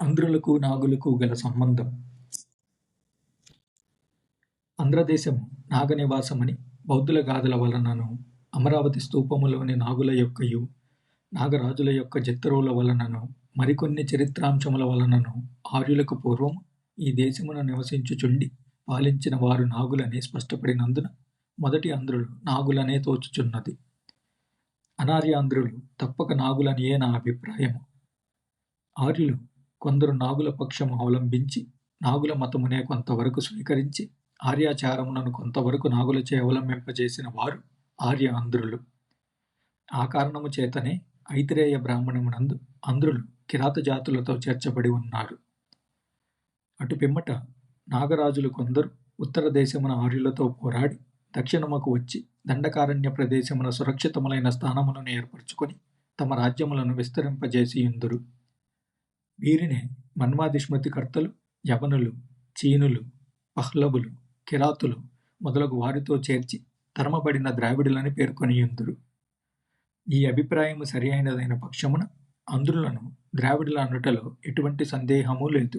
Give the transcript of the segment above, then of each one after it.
ఆంధ్రులకు నాగులకు గల సంబంధం. ఆంధ్రదేశము నాగనివాసమని బౌద్ధుల గాథల వలనను, అమరావతి స్తూపములోని నాగుల యొక్కయు, నాగరాజుల యొక్క జత్తరువుల వలనను, మరికొన్ని చరిత్రాంశముల వలనను ఆర్యులకు పూర్వము ఈ దేశమున నివసించుచుండి పాలించిన వారు నాగులని స్పష్టపడినందున మొదటి ఆంధ్రులు నాగులనే తోచుచున్నది. అనార్యాంధ్రులు తప్పక నాగులనియే నా అభిప్రాయము. ఆర్యులు కొందరు నాగుల పక్షము అవలంబించి నాగుల మతమునే కొంతవరకు స్వీకరించి ఆర్యాచారమునను కొంతవరకు నాగులచే అవలంబింపజేసిన వారు ఆర్య ఆంధ్రులు. ఆ కారణము చేతనే ఐతిరేయ బ్రాహ్మణమునందు ఆంధ్రులు కిరాత జాతులతో చేర్చబడి ఉన్నారు. అటు పిమ్మట నాగరాజులు కొందరు ఉత్తర దేశమున ఆర్యులతో పోరాడి దక్షిణముకు వచ్చి దండకారణ్య ప్రదేశమున సురక్షితములైన స్థానములను ఏర్పరచుకొని తమ రాజ్యములను విస్తరింపజేసియుందురు. వీరినే మన్వాదిస్మృతికర్తలు యవనులు, చీనులు, పహ్లవులు, కిరాతులు మొదలగు వారితో చేర్చి తరమబడిన ద్రావిడులని పేర్కొనియుందురు. ఈ అభిప్రాయము సరి అయినదైన పక్షమున ఆంధ్రులను ద్రావిడుల అనుటలో ఎటువంటి సందేహము లేదు.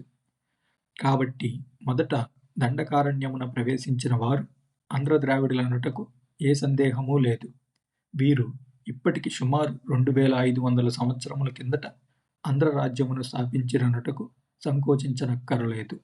కాబట్టి మొదట దండకారణ్యమున ప్రవేశించిన వారు ఆంధ్ర ద్రావిడులనుటకు ఏ సందేహము లేదు. వీరు ఇప్పటికి సుమారు 2500 సంవత్సరముల కిందట ఆంధ్ర రాజ్యమును స్థాపించిరనుటకు సంకోచించనక్కరలేదు.